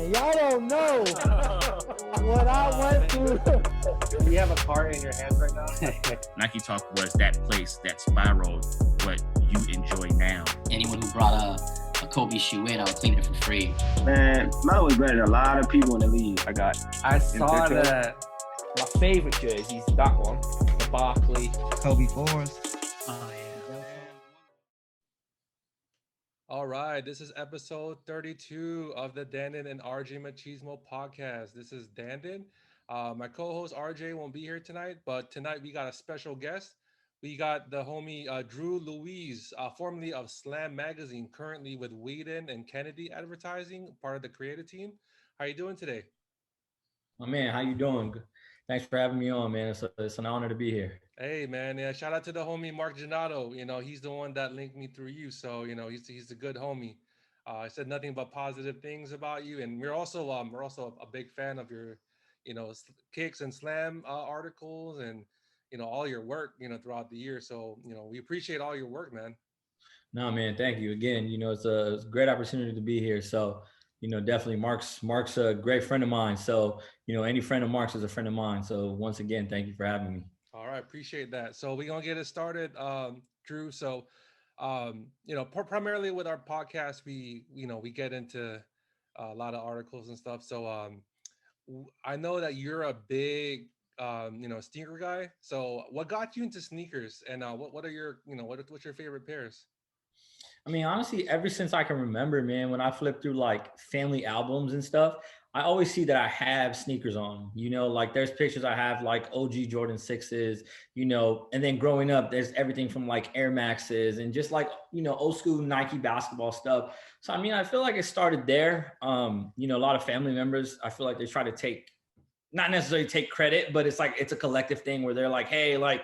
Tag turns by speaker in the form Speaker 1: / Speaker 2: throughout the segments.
Speaker 1: Y'all don't know what I went through.
Speaker 2: Do you have a cart in your hands right now?
Speaker 3: Nike Talk was that place that spiraled what you enjoy now.
Speaker 4: Anyone who brought a Kobe shoe in, I would clean it for free.
Speaker 5: Man, Melo was better than a lot of people in the league.
Speaker 2: I saw that. My favorite jersey's that one, the Barkley.
Speaker 6: Kobe fours.
Speaker 4: Oh, yeah.
Speaker 7: All right, this is episode 32 of the Dandin RJ Machismo Podcast. This is Dandin. My co-host RJ won't be here tonight, but tonight we got a special guest. We got the homie Drew Ruiz, formerly of Slam Magazine, currently with Whedon and Kennedy Advertising, part of the creative team. How you doing today?
Speaker 8: My man, how you doing? Thanks for having me on, man. It's an honor to be here.
Speaker 7: Hey, man. Yeah, shout out to the homie Mark Gennaro. You know, he's the one that linked me through you. So, you know, he's a good homie. I said nothing but positive things about you. And we're also a big fan of your, you know, kicks and slam articles and, you know, all your work, you know, throughout the year. So, you know, we appreciate all your work, man.
Speaker 8: No, man, thank you. Again, you know, it's a great opportunity to be here. So, you know, definitely Mark's a great friend of mine. So, you know, any friend of Mark's is a friend of mine. So once again, thank you for having me.
Speaker 7: All right. Appreciate that. So we're going to get it started, Drew. So, you know, primarily with our podcast, we get into a lot of articles and stuff. So I know that you're a big, sneaker guy. So what got you into sneakers and what are your, you know, what's your favorite pairs?
Speaker 8: I mean, honestly, ever since I can remember, man, when I flip through like family albums and stuff, I always see that I have sneakers on, you know, like there's pictures I have like OG Jordan 6s, you know, and then growing up, there's everything from like Air Maxes and just like, you know, old school Nike basketball stuff. So, I mean, I feel like it started there. You know, a lot of family members, I feel like they try to not necessarily take credit, but it's like, it's a collective thing where they're like, hey, like,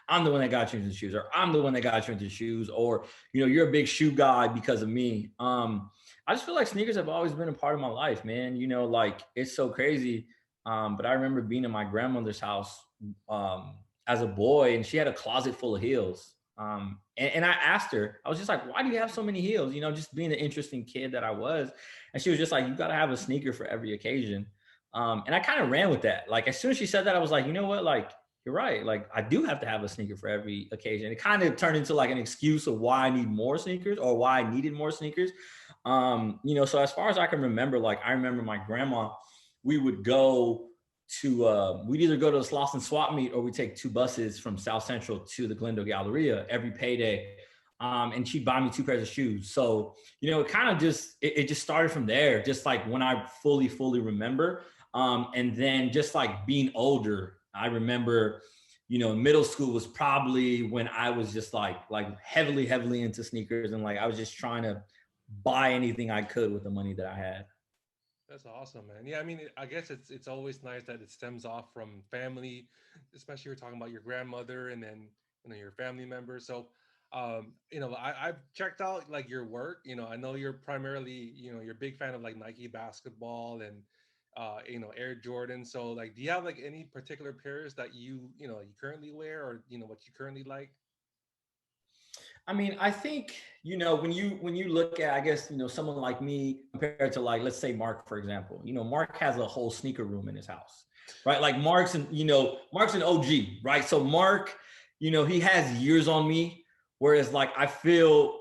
Speaker 8: I'm the one that got you into shoes, or I'm the one that got you into shoes, or, you know, you're a big shoe guy because of me. I just feel like sneakers have always been a part of my life, man. You know, like it's so crazy. But I remember being in my grandmother's house as a boy, and she had a closet full of heels. And I asked her, I was just like, why do you have so many heels? You know, just being the interesting kid that I was. And she was just like, you got to have a sneaker for every occasion. And I kind of ran with that. Like, as soon as she said that, I was like, you know what? Like, you're right. Like, I do have to have a sneaker for every occasion. It kind of turned into like an excuse of why I need more sneakers or why I needed more sneakers. You know, so as far as I can remember, like, I remember my grandma, we would go to, we'd either go to the Slauson Swap Meet or we'd take 2 buses from South Central to the Glendale Galleria every payday. And she'd buy me 2 pairs of shoes. So, you know, it kind of just, it just started from there, just like when I fully remember. And then just like being older, I remember, you know, middle school was probably when I was just like heavily into sneakers. And like, I was just trying to buy anything I could with the money that I had.
Speaker 7: That's awesome, man. Yeah, I mean, I guess it's always nice that it stems off from family, especially you're talking about your grandmother and then, you know, your family members. So, you know, I've checked out like your work. You know, I know you're primarily, you know, you're a big fan of like Nike basketball and, you know, Air Jordan. So like, do you have like any particular pairs that you currently wear or, you know, what you currently like?
Speaker 8: I mean, I think, you know, when you look at, I guess, you know, someone like me compared to like, let's say Mark, for example, you know, Mark has a whole sneaker room in his house, right? Like Mark's an OG, right? So Mark, you know, he has years on me, whereas like, I feel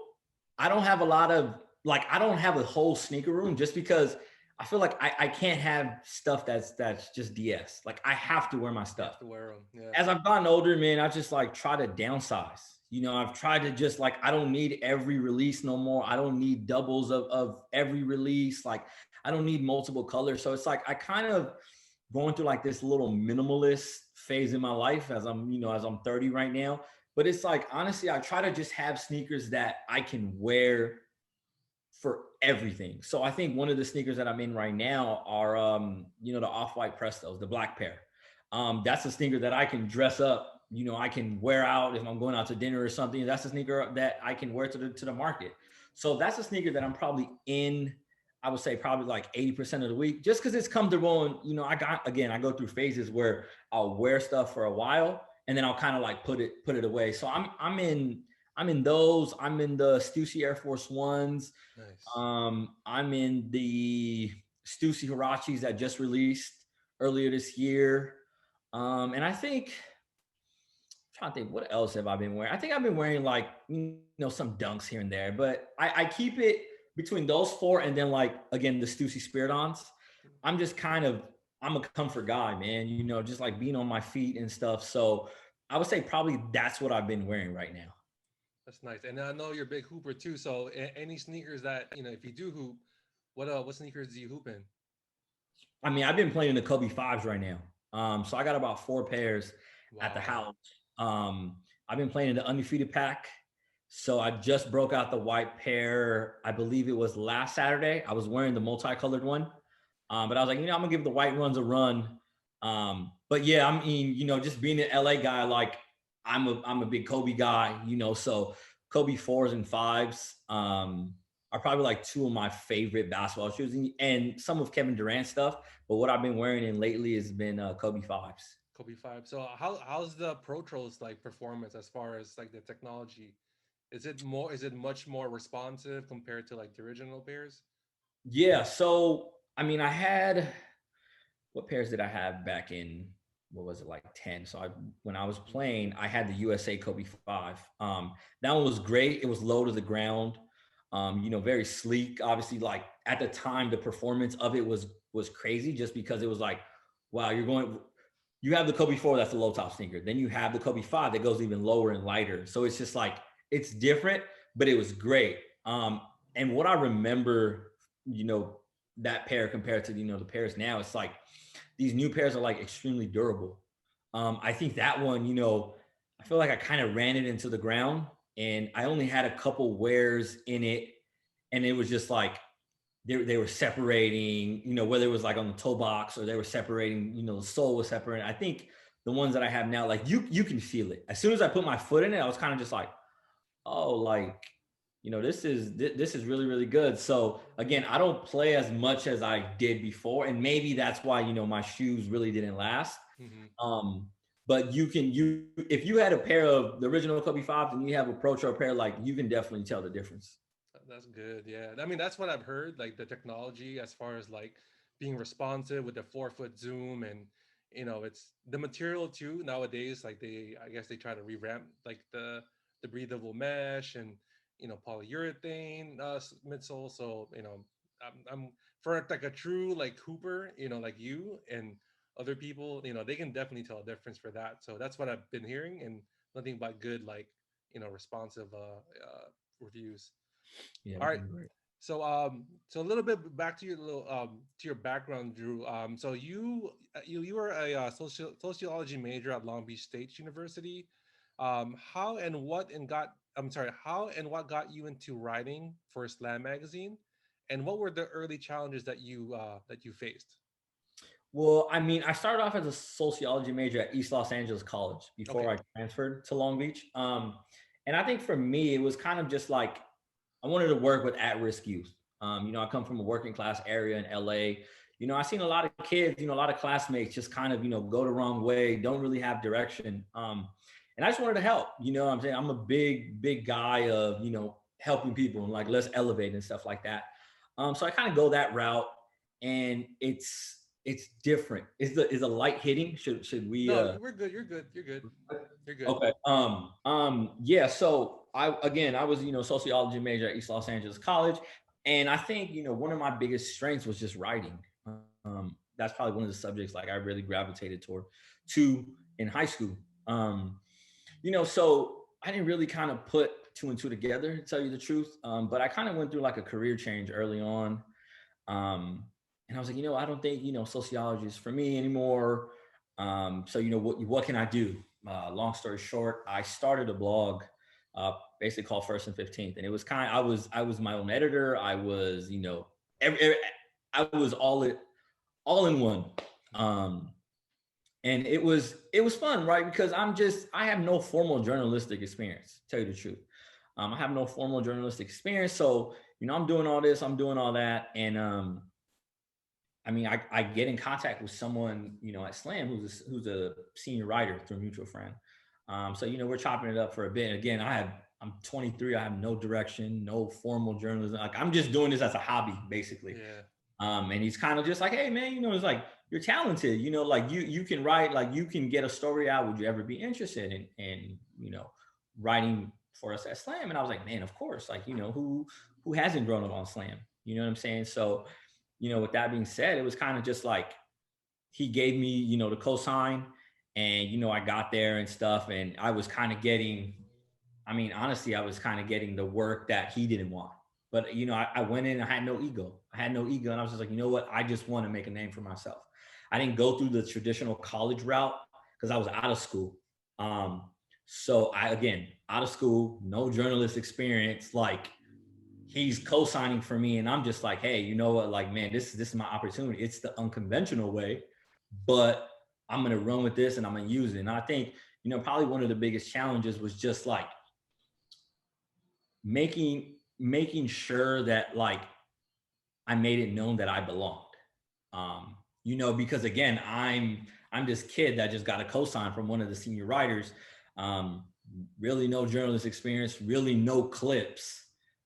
Speaker 8: I don't have I don't have a whole sneaker room just because I feel like I can't have stuff that's just DS. Like I have to wear my stuff.
Speaker 7: To wear them. Yeah.
Speaker 8: As I've gotten older, man, I just like try to downsize. You know, I've tried to just like, I don't need every release no more. I don't need doubles of every release. Like I don't need multiple colors. So it's like, I kind of going through like this little minimalist phase in my life as I'm 30 right now. But it's like, honestly, I try to just have sneakers that I can wear for everything. So I think one of the sneakers that I'm in right now are, you know, the Off-White Prestos, the black pair. That's a sneaker that I can dress up. You know, I can wear out if I'm going out to dinner or something. That's a sneaker that I can wear to the market. So that's a sneaker that I'm probably in, I would say probably like 80% of the week, just because it's comfortable. And, you know, I go through phases where I'll wear stuff for a while and then I'll kind of like put it away. So I'm in those. I'm in the Stussy Air Force Ones.
Speaker 7: Nice.
Speaker 8: I'm in the Stussy Hirachis that just released earlier this year. And I think, I'm trying to think, what else have I been wearing? I think I've been wearing like, some dunks here and there, but I keep it between those four. And then like, again, the Stussy Spiridons. I'm a comfort guy, man, just like being on my feet and stuff. So I would say probably that's what I've been wearing right now.
Speaker 7: That's nice. And I know you're a big hooper too. So any sneakers that, if you do hoop, what sneakers do you hoop in?
Speaker 8: I mean, I've been playing the Kobe 5s right now. So I got about 4 pairs at the house. I've been playing in the Undefeated pack. So I just broke out the white pair. I believe it was last Saturday. I was wearing the multicolored one. But I was like, I'm gonna give the white ones a run. But yeah, I mean, just being an LA guy, like I'm a big Kobe guy, so Kobe 4s and 5s are probably like 2 of my favorite basketball shoes, and some of Kevin Durant stuff. But what I've been wearing in lately has been Kobe 5s.
Speaker 7: Kobe 5. So how's the Pro Trolls like performance as far as like the technology? Is it much more responsive compared to like the original pairs?
Speaker 8: Yeah. So I mean, what pairs did I have back in, what was it, like 10? So when I was playing, I had the USA Kobe 5. That one was great. It was low to the ground, very sleek. Obviously, like at the time, the performance of it was crazy, just because it was like, wow, you have the Kobe 4, that's the low top sneaker. Then you have the Kobe 5 that goes even lower and lighter. So it's just like, it's different, but it was great. And what I remember, that pair compared to, the pairs now, it's like these new pairs are like extremely durable. I think that one, I feel like I kind of ran it into the ground, and I only had a couple wears in it, and it was just like they were separating, whether it was like on the toe box or they were separating, the sole was separating. I think the ones that I have now, like you can feel it. As soon as I put my foot in it, I was kind of just like, oh, like, this is really, really good. So again, I don't play as much as I did before. And maybe that's why, my shoes really didn't last. Mm-hmm. But if you had a pair of the original Kobe 5s and you have a Pro Trail pair, like you can definitely tell the difference.
Speaker 7: That's good. Yeah. I mean, that's what I've heard, like the technology as far as like being responsive with the 4-foot zoom, and, it's the material too nowadays. Like I guess they try to revamp like the breathable mesh and, polyurethane midsole. So, I'm for like a true like hooper, like you and other people, they can definitely tell a difference for that. So that's what I've been hearing, and nothing but good, like, responsive reviews.
Speaker 8: Yeah.
Speaker 7: All right. So so a little bit back to your background, Drew. So you were a sociology major at Long Beach State University. How and what got you into writing for Slam magazine, and what were the early challenges that you faced?
Speaker 8: Well, I mean, I started off as a sociology major at East Los Angeles College before I transferred to Long Beach. And I think for me, it was kind of just like, I wanted to work with at-risk youth. I come from a working class area in LA. I've seen a lot of kids, a lot of classmates just kind of, go the wrong way, don't really have direction. And I just wanted to help, I'm saying? I'm a big guy of, helping people and like, let's elevate and stuff like that. So I kind of go that route, and it's different. Is the light hitting? Should we?
Speaker 7: No, we're good. You're good.
Speaker 8: Okay. Yeah. So I was, sociology major at East Los Angeles College. And I think, one of my biggest strengths was just writing. That's probably one of the subjects like I really gravitated to in high school. So I didn't really kind of put 2 and 2 together, to tell you the truth. But I kind of went through like a career change early on. And I was like, I don't think, sociology is for me anymore. So, what can I do? Long story short, I started a blog, basically called First and 15th. And it was I was my own editor. I was, I was all in one. And it was fun, right? Because I have no formal journalistic experience, to tell you the truth. I have no formal journalistic experience. So, I'm doing all this, I'm doing all that. And, I mean, I get in contact with someone, at Slam who's a senior writer through a mutual friend. So, we're chopping it up for a bit. Again, I'm 23. I have no direction, no formal journalism. Like, I'm just doing this as a hobby, basically.
Speaker 7: Yeah.
Speaker 8: And he's kind of just like, hey man, you know, it's like, you're talented, you know, like you can write, like you can get a story out. Would you ever be interested in you know, writing for us at Slam? And I was like, man, of course. Like, you know, who hasn't grown up on Slam? You know what I'm saying? So, you know, with that being said, it was kind of just like he gave me, you know, the cosign, and you know, I got there and stuff, and I was kind of getting, I mean, honestly, I was kind of getting the work that he didn't want. But, you know, I went in, I had no ego. And I was just like, you know what? I just want to make a name for myself. I didn't go through the traditional college route because I was out of school. So again, out of school, no journalist experience, like he's co-signing for me. And I'm just like, hey, you know what? Like, man, this is my opportunity. It's the unconventional way, but I'm going to run with this and I'm going to use it. And I think, you know, probably one of the biggest challenges was just like making sure that like I made it known that I belonged. You know, because again, I'm this kid that just got a cosign from one of the senior writers. Really no journalist experience, really no clips,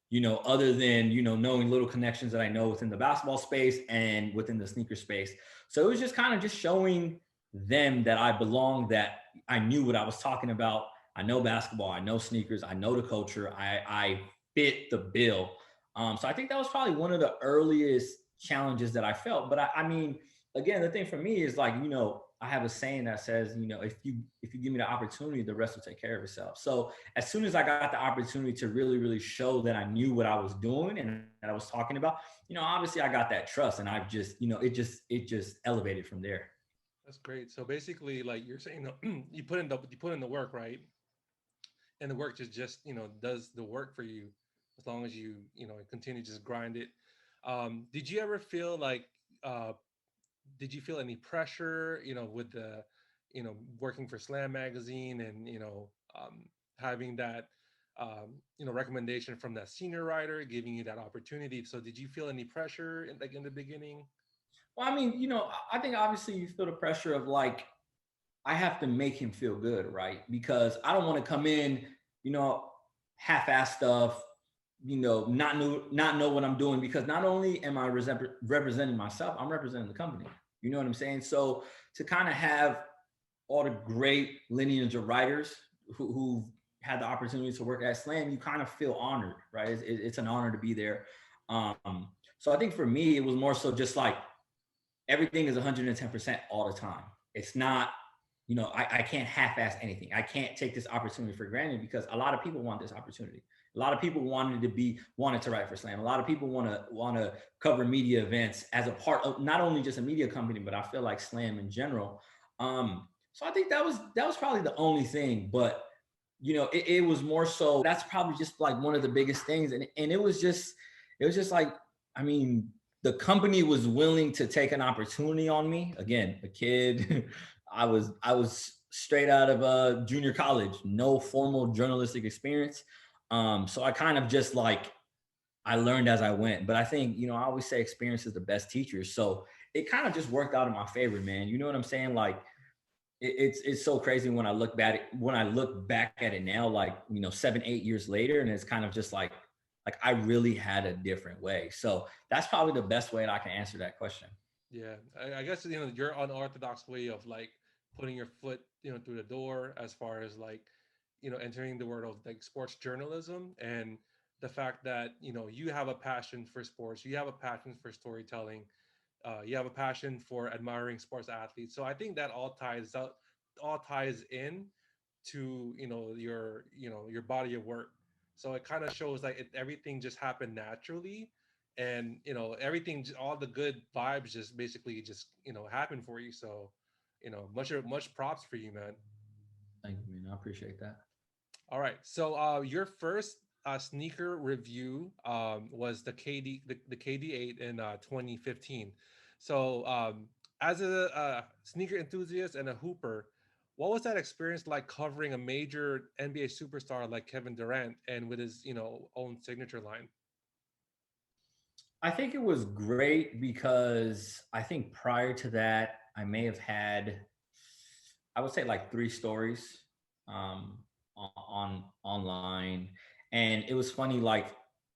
Speaker 8: you know, other than, you know, knowing little connections that I know within the basketball space and within the sneaker space. So it was just kind of just showing them that I belonged, that I knew what I was talking about. I know basketball, I know sneakers, I know the culture, I fit the bill. So I think that was probably one of the earliest challenges that I felt. But I mean, again, the thing for me is like, you know, I have a saying that says, you know, if you give me the opportunity, the rest will take care of itself. So as soon as I got the opportunity to really, really show that I knew what I was doing and that I was talking about, you know, obviously I got that trust, and I've just, you know, it just elevated from there.
Speaker 7: That's great. So basically, like you're saying, you put in the work, right? And the work just you know, does the work for you as long as you know, continue to just grind it. Did you ever feel like did you feel any pressure, you know, with the, you know, working for Slam magazine and, you know, having that, you know, recommendation from that senior writer giving you that opportunity? So did you feel any pressure in the beginning?
Speaker 8: Well, I mean, you know, I think obviously you feel the pressure of like, I have to make him feel good, right? Because I don't want to come in, you know, half-ass stuff, you know, not know what I'm doing, because not only am I representing myself, I'm representing the company. You know what I'm saying? So to kind of have all the great lineage of writers who had the opportunity to work at Slam, you kind of feel honored, right? It's an honor to be there. So I think for me, it was more so just like everything is 110% all the time. It's not, you know, I can't half-ass anything. I can't take this opportunity for granted, because a lot of people want this opportunity. A lot of people wanted to write for Slam. A lot of people want to cover media events as a part of not only just a media company, but I feel like Slam in general. So I think that was probably the only thing. But you know, it was more so, that's probably just like one of the biggest things. And it was just like, I mean, the company was willing to take an opportunity on me. Again, a kid. I was straight out of junior college, no formal journalistic experience. So I kind of just like, I learned as I went. But I think, you know, I always say experience is the best teacher. So it kind of just worked out in my favor, man. You know what I'm saying? Like, it's so crazy when I look back at it now, like, you know, 7-8 years later, and it's kind of just like I really had a different way. So that's probably the best way that I can answer that question.
Speaker 7: Yeah, I guess, you know, your unorthodox way of like putting your foot, you know, through the door as far as like, you know, entering the world of like sports journalism, and the fact that, you know, you have a passion for sports, you have a passion for storytelling, you have a passion for admiring sports athletes. So I think that all ties in to, you know, your body of work. So it kind of shows like everything just happened naturally, and you know, everything, all the good vibes just basically just, you know, happen for you. So, you know, much props for you, man.
Speaker 8: Thank you, man. I appreciate that.
Speaker 7: All right. So your first sneaker review was the KD8 in 2015. So as a sneaker enthusiast and a hooper, what was that experience like covering a major NBA superstar like Kevin Durant, and with his, you know, own signature line?
Speaker 8: I think it was great because I think prior to that, I may have had, I would say like 3 stories on online. And it was funny, like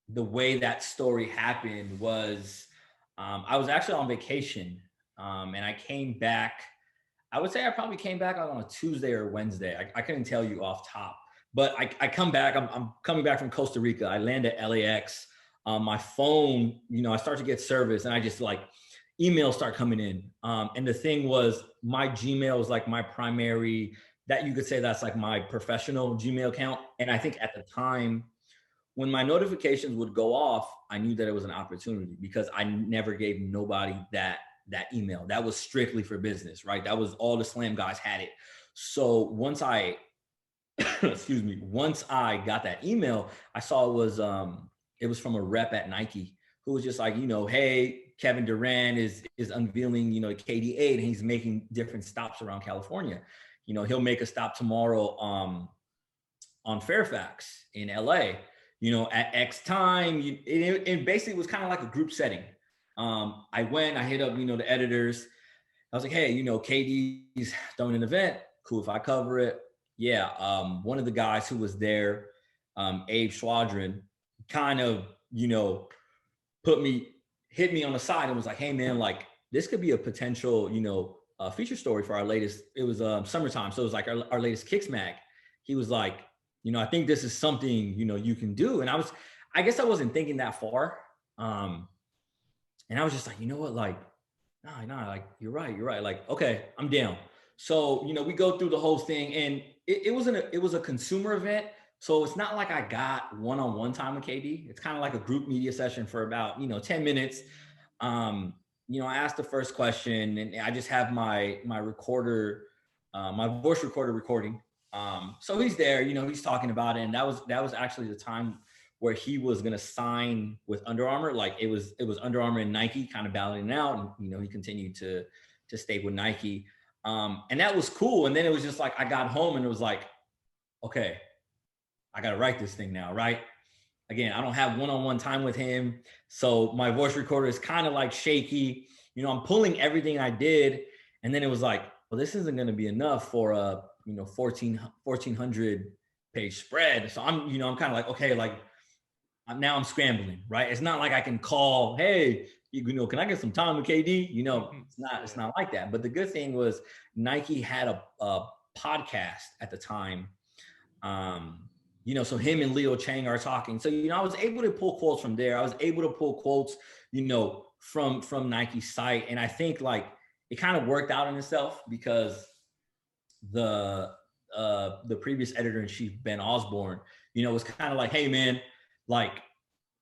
Speaker 8: the way that story happened was I was actually on vacation, and I came back. I would say I probably came back on a Tuesday or Wednesday. I couldn't tell you off top, but I come back. I'm coming back from Costa Rica. I land at LAX. My phone, I start to get service, and I just like emails start coming in. And the thing was, my Gmail was like my primary. That you could say that's like my professional Gmail account. And I think at the time, when my notifications would go off, I knew that it was an opportunity because I never gave nobody that email. That was strictly for business, right? That was all the Slam guys had it. So once I, once I got that email, I saw it was from a rep at Nike who was just like, hey, Kevin Durant is unveiling, KD8, and he's making different stops around California. He'll make a stop tomorrow on Fairfax in LA, at X time. It basically was kind of like a group setting. I hit up, the editors. I was like, hey, KD's throwing an event. Cool if I cover it. Yeah. One of the guys who was there, Abe Schwadron, kind of, hit me on the side and was like, hey man, like this could be a potential, feature story for our latest. It was summertime. So it was like our latest Kicks mag. He was like, I think this is something, you can do. And I guess I wasn't thinking that far. And I was just like, you know what? Like, no, like, you're right. Like, okay, I'm down. So, we go through the whole thing, and it was a consumer event. So it's not like I got one-on-one time with KD. It's kind of like a group media session for about, 10 minutes. I asked the first question, and I just have my recorder, my voice recorder recording. So he's there, he's talking about it. And that was actually the time where he was going to sign with Under Armour. Like it was Under Armour and Nike kind of battling it out. And, he continued to stay with Nike. And that was cool. And then it was just like, I got home and it was like, okay, I got to write this thing now, right? Again, I don't have one-on-one time with him. So my voice recorder is kind of like shaky. I'm pulling everything I did. And then it was like, well, this isn't going to be enough for a, 1,400 page spread. So I'm kind of like, okay, like now I'm scrambling, right? It's not like I can call, hey, can I get some time with KD? It's not like that. But the good thing was Nike had a podcast at the time. So him and Leo Chang are talking. So, I was able to pull quotes from there. I was able to pull quotes, from Nike's site. And I think like it kind of worked out in itself because the previous editor-in-chief, Ben Osborne, was kind of like, hey man, like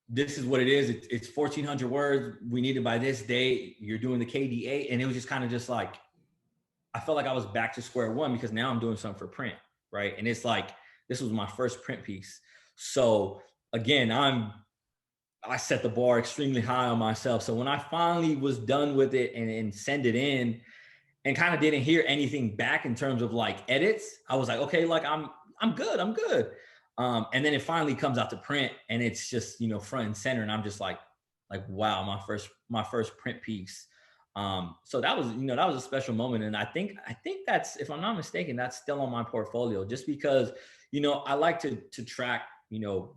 Speaker 8: this is what it is. It's 1,400 words. We need it by this date. You're doing the KD8. And it was just kind of just like, I felt like I was back to square one because now I'm doing something for print. Right. And it's like, this was my first print piece. So again, I set the bar extremely high on myself. So when I finally was done with it and send it in and kind of didn't hear anything back in terms of like edits, I was like, okay, like I'm good. And then it finally comes out to print and it's just, front and center. And I'm just like, wow, my first print piece. So that was, that was a special moment. And I think that's, if I'm not mistaken, that's still on my portfolio just because, I like to track,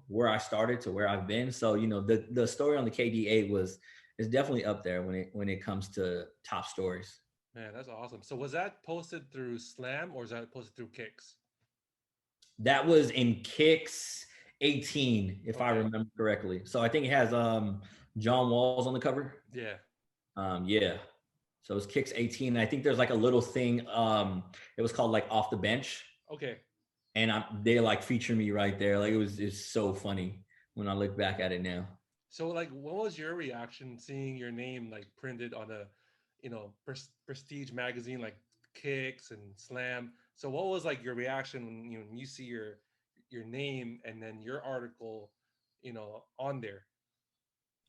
Speaker 8: where I started to where I've been. So, the story on the KD8 is definitely up there when it comes to top stories.
Speaker 7: Man, that's awesome. So was that posted through Slam or is that posted through Kicks?
Speaker 8: That was in Kicks 18, if I remember correctly. So I think it has John Walls on the cover.
Speaker 7: Yeah.
Speaker 8: Yeah. So it's Kicks 18. And I think there's like a little thing. It was called like Off the Bench.
Speaker 7: Okay.
Speaker 8: And they like feature me right there. Like it's so funny when I look back at it now.
Speaker 7: So like, what was your reaction seeing your name like printed on a, prestige magazine like Kicks and Slam? So what was like your reaction when you see your name and then your article, on there?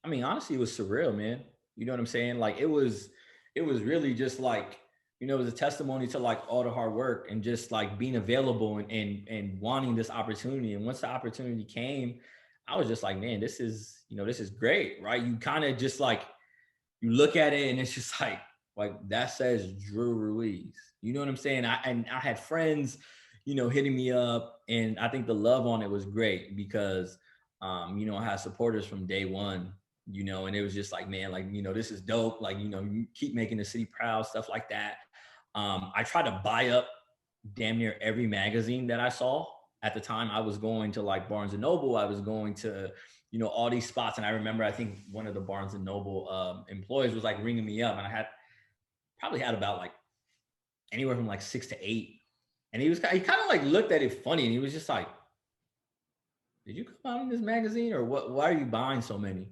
Speaker 8: I mean, honestly, it was surreal, man. You know what I'm saying? Like it was really just like, it was a testimony to like all the hard work and just like being available and wanting this opportunity. And once the opportunity came, I was just like, man, this is great, right? You kind of just like, you look at it and it's just like that says Drew Ruiz. You know what I'm saying? I had friends, hitting me up, and I think the love on it was great because, I had supporters from day one. and it was just like, man, like, this is dope. Like, you keep making the city proud, stuff like that. I tried to buy up damn near every magazine that I saw at the time. I was going to like Barnes and Noble. I was going to, all these spots. And I remember, I think one of the Barnes and Noble employees was like ringing me up, and I probably had about like anywhere from like 6 to 8. And he kind of like looked at it funny, and he was just like, did you come out in this magazine, or what? Why are you buying so many?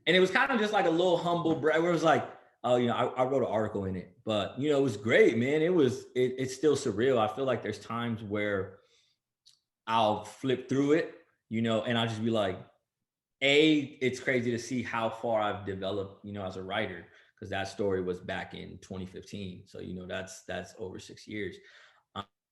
Speaker 8: And it was kind of just like a little humble brag where it was like, oh, I wrote an article in it, but it was great, man. It's still surreal. I feel like there's times where I'll flip through it, and I'll just be like, it's crazy to see how far I've developed, as a writer, because that story was back in 2015. So, that's over 6 years.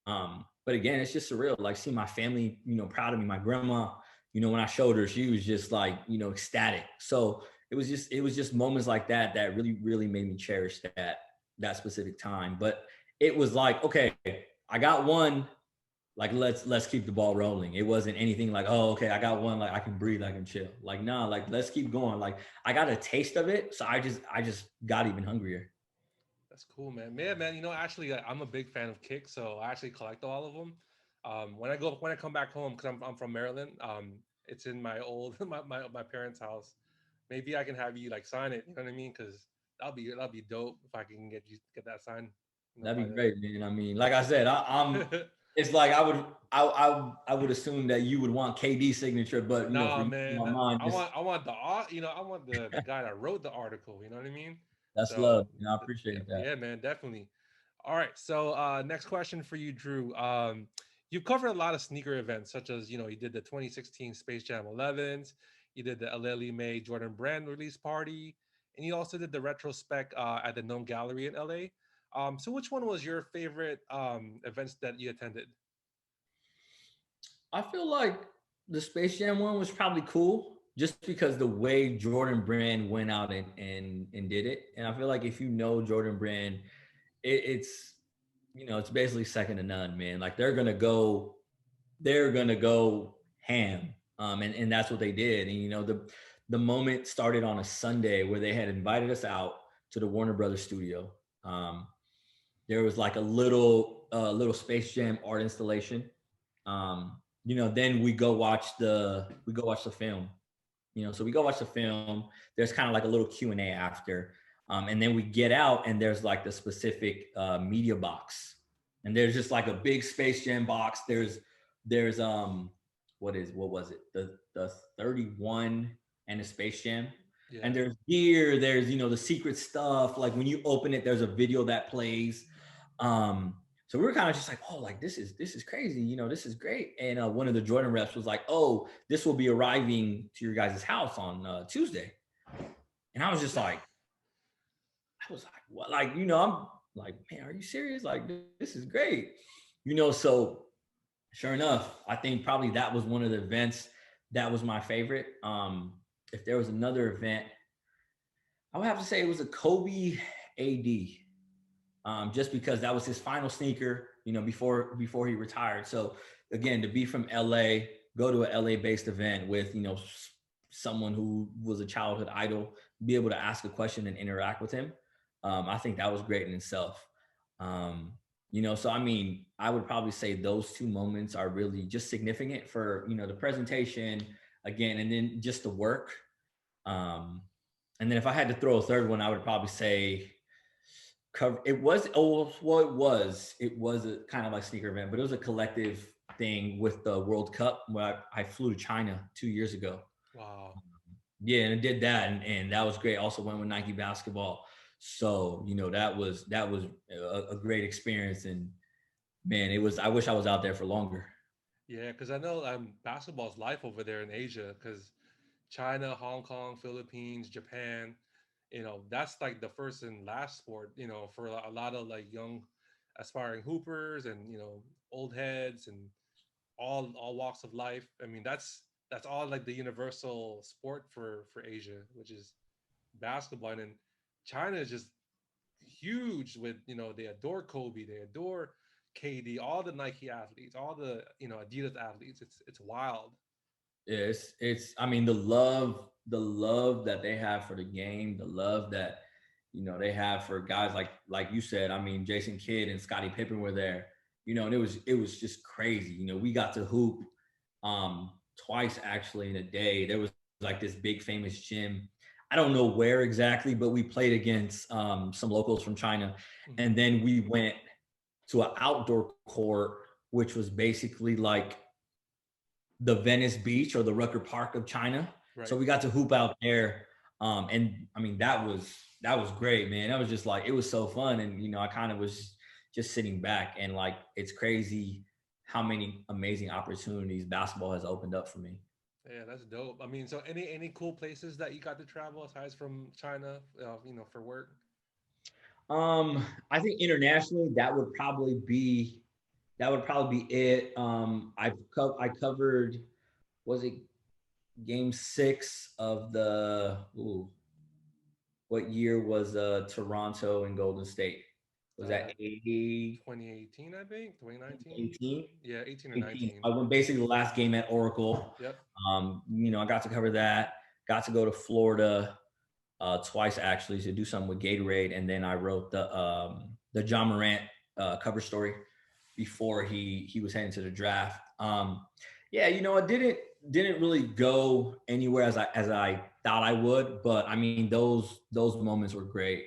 Speaker 8: But again, it's just surreal. Like, see my family, proud of me. My grandma, when I showed her, she was just like, ecstatic. So it was just moments like that really, really made me cherish that specific time. But it was like, okay, I got one, like, let's keep the ball rolling. It wasn't anything like, oh, okay, I got one, like I can breathe, I can chill. Like, nah, like, let's keep going. Like, I got a taste of it. So I just got even hungrier.
Speaker 7: That's cool, man. Man, actually, I'm a big fan of Kick, so I actually collect all of them. When I come back home, because I'm from Maryland, it's in my old my parents' house. Maybe I can have you like sign it. You know what I mean? Because that'll be dope if I can get that signed.
Speaker 8: That'd be great, man. I mean, like I said, I'm. It's like I would assume that you would want KD's signature, but
Speaker 7: nah, man.
Speaker 8: my mind,
Speaker 7: I want the guy that wrote the article. You know what I mean?
Speaker 8: That's love. I appreciate that.
Speaker 7: Yeah, man, definitely. All right. So next question for you, Drew. You've covered a lot of sneaker events, such as, you did the 2016 Space Jam 11s, you did the Aleli May Jordan Brand release party, and you also did the retrospect at the Gnome Gallery in LA. So which one was your favorite events that you attended?
Speaker 8: I feel like the Space Jam one was probably cool, just because the way Jordan Brand went out and did it. And I feel like if you know Jordan Brand, it's basically second to none, man. Like, they're gonna go ham. And that's what they did. And the moment started on a Sunday where they had invited us out to the Warner Brothers studio. There was like a little Space Jam art installation. Then we go watch the film. So we go watch the film. There's kind of like a little Q&A after. And then we get out, and there's like the specific media box. And there's just like a big Space Jam box. There's what was it? The 31 and the Space Jam. Yeah. And there's gear, there's, the secret stuff. Like, when you open it, there's a video that plays. So we were kind of just like, oh, like, this is crazy. This is great. And one of the Jordan reps was like, oh, this will be arriving to your guys' house on Tuesday. And I was just like, what? Like, I'm like, man, are you serious? Like, this is great. So sure enough, I think probably that was one of the events that was my favorite. If there was another event, I would have to say it was a Kobe AD, just because that was his final sneaker, before he retired. So again, to be from LA, go to a LA-based event with, someone who was a childhood idol, be able to ask a question and interact with him. I think that was great in itself. So, I mean, I would probably say those two moments are really just significant for, the presentation again, and then just the work. And then if I had to throw a third one, I would probably say it was a kind of like sneaker event, but it was a collective thing with the World Cup where I flew to China 2 years ago.
Speaker 7: Wow.
Speaker 8: Yeah, and I did that, and that was great. Also went with Nike basketball. So, that was a great experience, and man, I wish I was out there for longer.
Speaker 7: Yeah, because I know basketball's life over there in Asia, because China, Hong Kong, Philippines, Japan, that's like the first and last sport, for a lot of like young aspiring hoopers and, old heads and all walks of life. I mean, that's all like the universal sport for Asia, which is basketball. And then China is just huge with, they adore Kobe, they adore KD, all the Nike athletes, all the, Adidas athletes. It's wild.
Speaker 8: Yeah, it's I mean, the love the love that they have for the game, the love that, they have for guys like you said. I mean, Jason Kidd and Scottie Pippen were there, and it was just crazy. We got to hoop twice actually in a day. There was like this big famous gym. I don't know where exactly, but we played against some locals from China. And then we went to an outdoor court, which was basically like the Venice Beach or the Rucker Park of China. Right. So we got to hoop out there. And I mean, that was great, man. That was just like, it was so fun. And, I kind of was just sitting back, and like, it's crazy how many amazing opportunities basketball has opened up for me.
Speaker 7: Yeah, that's dope. I mean, so any cool places that you got to travel aside from China, for work?
Speaker 8: I think internationally that would probably be it. I covered, was it game 6 of the what year was Toronto and Golden State? Was that
Speaker 7: 2018, I think? 2019?
Speaker 8: 18?
Speaker 7: Yeah, 18 or 19.
Speaker 8: I went basically the last game at Oracle.
Speaker 7: Yep.
Speaker 8: I got to cover that. Got to go to Florida twice actually to do something with Gatorade, and then I wrote the John Morant cover story before he was heading to the draft. It didn't really go anywhere as I thought I would, but I mean those moments were great.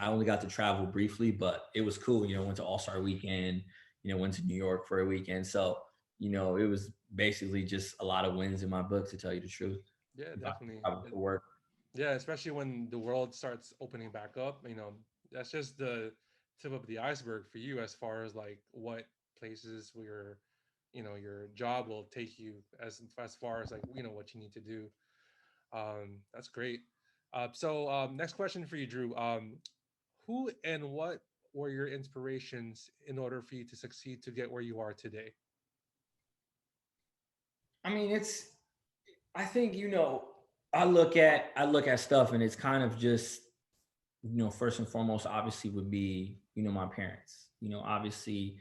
Speaker 8: I only got to travel briefly, but it was cool. Went to All-Star Weekend, went to New York for a weekend. So, it was basically just a lot of wins in my book, to tell you the truth.
Speaker 7: Yeah, definitely.
Speaker 8: Work.
Speaker 7: Yeah, especially when the world starts opening back up, that's just the tip of the iceberg for you as far as like what places where, your job will take you as far as like, what you need to do. That's great. So next question for you, Drew. Who and what were your inspirations in order for you to succeed to get where you are today?
Speaker 8: I mean, I think, I look at stuff, and it's kind of just, first and foremost, obviously would be, my parents, obviously,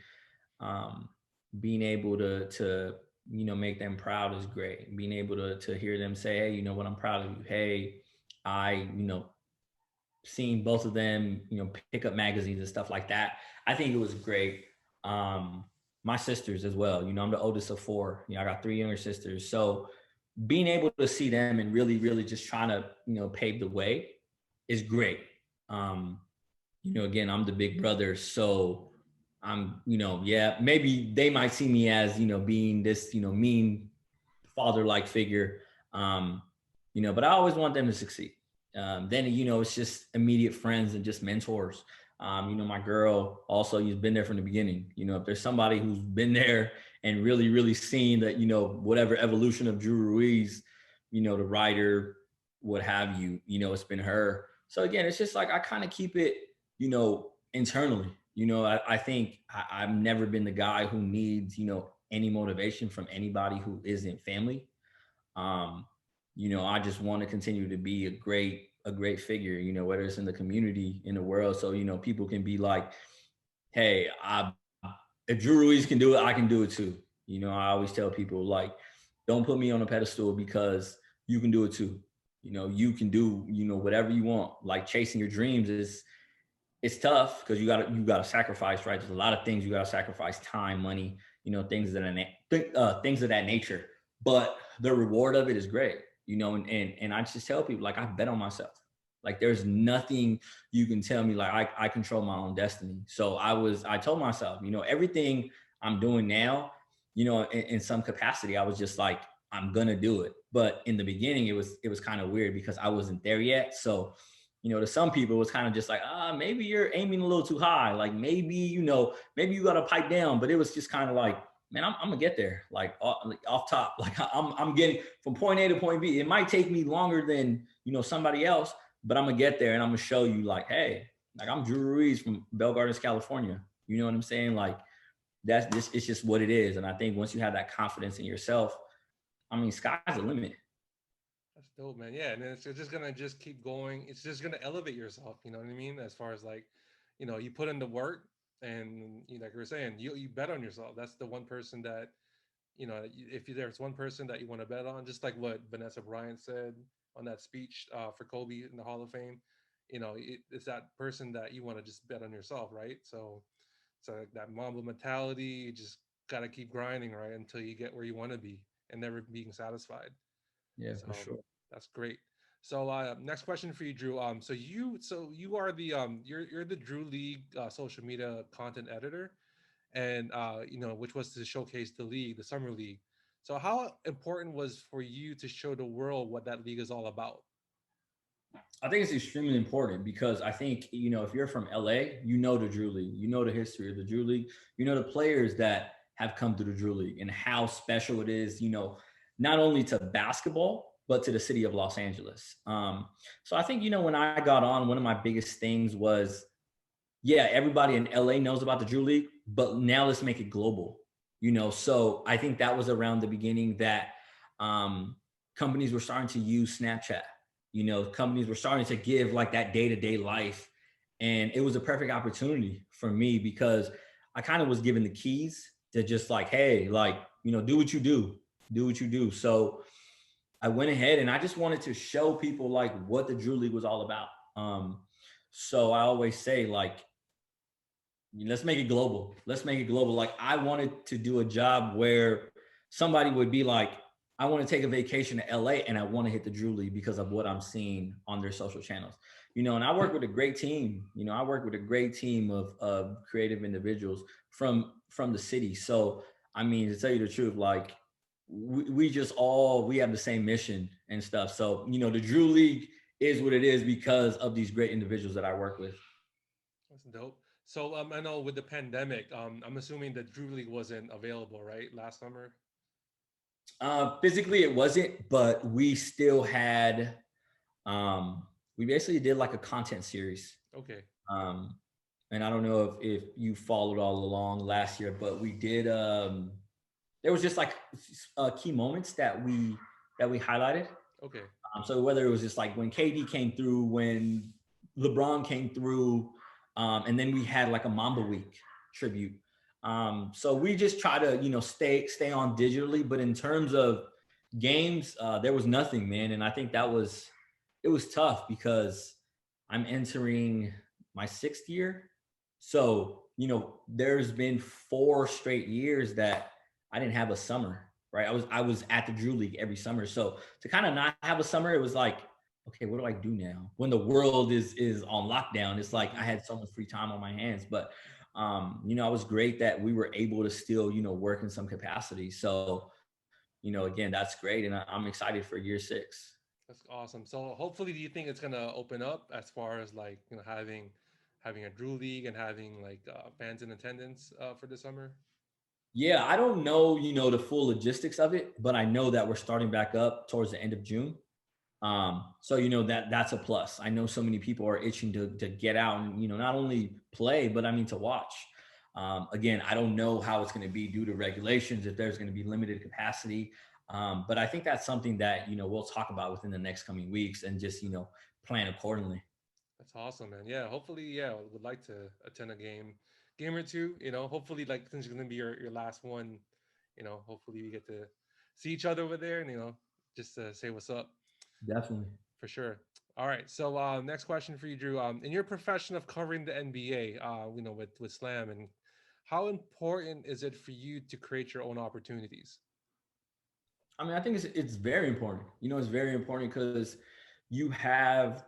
Speaker 8: being able to, make them proud is great. Being able to hear them say, hey, I'm proud of you. Hey, I, seeing both of them, pick up magazines and stuff like that. I think it was great. My sisters as well, I'm the oldest of 4, I got 3 younger sisters. So being able to see them and really, really just trying to, pave the way is great. Again, I'm the big brother. So I'm, maybe they might see me as, being this, mean father-like figure, but I always want them to succeed. Then, it's just immediate friends and just mentors. My girl also, you've been there from the beginning. If there's somebody who's been there and really, really seen that, whatever evolution of Drew Ruiz, the writer, what have you, it's been her. So again, it's just like, I kind of keep it, internally. I think I've never been the guy who needs, any motivation from anybody who isn't family. I just want to continue to be a great figure, whether it's in the community, in the world. So, people can be like, hey, if Drew Ruiz can do it, I can do it too. I always tell people, like, don't put me on a pedestal, because you can do it too. You can do, whatever you want. Like, chasing your dreams it's tough, because you gotta sacrifice, right? There's a lot of things you gotta sacrifice: time, money, things of that nature. But the reward of it is great. And I just tell people, like, I bet on myself. Like, there's nothing you can tell me, like, I control my own destiny. So I told myself, everything I'm doing now, in some capacity, I was just like, I'm gonna do it. But in the beginning, it was kind of weird, because I wasn't there yet. So, to some people, it was kind of just like, maybe you're aiming a little too high. Like, maybe, maybe you got to pipe down. But it was just kind of like, man, I'm gonna get there, like off top. Like, I'm getting from point A to point B. It might take me longer than, somebody else, but I'm gonna get there, and I'm gonna show you, like, hey, like, I'm Drew Ruiz from Bell Gardens, California. You know what I'm saying? Like, it's just what it is. And I think once you have that confidence in yourself, I mean, sky's the limit.
Speaker 7: That's dope, man. Yeah, and it's just gonna just keep going. It's just gonna elevate yourself. You know what I mean? As far as like, you put in the work, and like you were saying, you bet on yourself. That's the one person that, if there's one person that you want to bet on, just like what Vanessa Bryant said on that speech for Kobe in the Hall of Fame, it's that person that you want to just bet on yourself, right? So that Mamba mentality, you just gotta keep grinding, right, until you get where you want to be and never being satisfied.
Speaker 8: Yeah,
Speaker 7: So
Speaker 8: for sure.
Speaker 7: that's great. So next question for you, Drew. So you are the you're the Drew League social media content editor, and which was to showcase the league, the summer league. So how important was for you to show the world what that league is all about?
Speaker 8: I think it's extremely important because I think, if you're from LA, you know the Drew League, you know the history of the Drew League, you know the players that have come through the Drew League and how special it is, not only to basketball, but to the city of Los Angeles. So I think, when I got on, one of my biggest things was, yeah, everybody in LA knows about the Drew League, but now let's make it global, So I think that was around the beginning that companies were starting to use Snapchat. Companies were starting to give like that day-to-day life. And it was a perfect opportunity for me because I kind of was given the keys to just like, hey, like, do what you do. So I went ahead and I just wanted to show people like what the Drew League was all about. So I always say like, let's make it global. Like I wanted to do a job where somebody would be like, I want to take a vacation to LA and I want to hit the Drew League because of what I'm seeing on their social channels. And I work with a great team. I work with a great team of creative individuals from the city. So, I mean, to tell you the truth, like we have the same mission and stuff. So, the Drew League is what it is because of these great individuals that I work with.
Speaker 7: That's dope. So I know with the pandemic, I'm assuming the Drew League wasn't available, right, last summer?
Speaker 8: Physically it wasn't, but we still had, we basically did like a content series.
Speaker 7: Okay.
Speaker 8: And I don't know if you followed all along last year, but we did, there was just like key moments that we highlighted.
Speaker 7: Okay.
Speaker 8: So whether it was just like when KD came through, when LeBron came through, and then we had like a Mamba Week tribute. So we just try to, stay on digitally, but in terms of games, there was nothing, man. And I think it was tough because I'm entering my 6th year. So, there's been 4 straight years that I didn't have a summer, right? I was at the Drew League every summer. So to kind of not have a summer, it was like, okay, what do I do now? When the world is on lockdown, it's like I had so much free time on my hands, but it was great that we were able to still, work in some capacity. So, again, that's great. And I'm excited for year 6.
Speaker 7: That's awesome. So hopefully, do you think it's going to open up as far as like, having a Drew League and having like fans in attendance for the summer?
Speaker 8: Yeah, I don't know, the full logistics of it, but I know that we're starting back up towards the end of June. So, that's a plus. I know so many people are itching to get out and, not only play, but I mean, to watch. Again, I don't know how it's going to be due to regulations, if there's going to be limited capacity. But I think that's something that, we'll talk about within the next coming weeks and just, plan accordingly.
Speaker 7: That's awesome, man. Yeah. Hopefully, yeah, I would like to attend a game or two, hopefully like since it's going to be your last one, hopefully we get to see each other over there and, just to say what's up.
Speaker 8: Definitely.
Speaker 7: For sure. All right. So next question for you, Drew. In your profession of covering the NBA, with Slam, and how important is it for you to create your own opportunities?
Speaker 8: I mean, I think it's very important. It's very important because you have,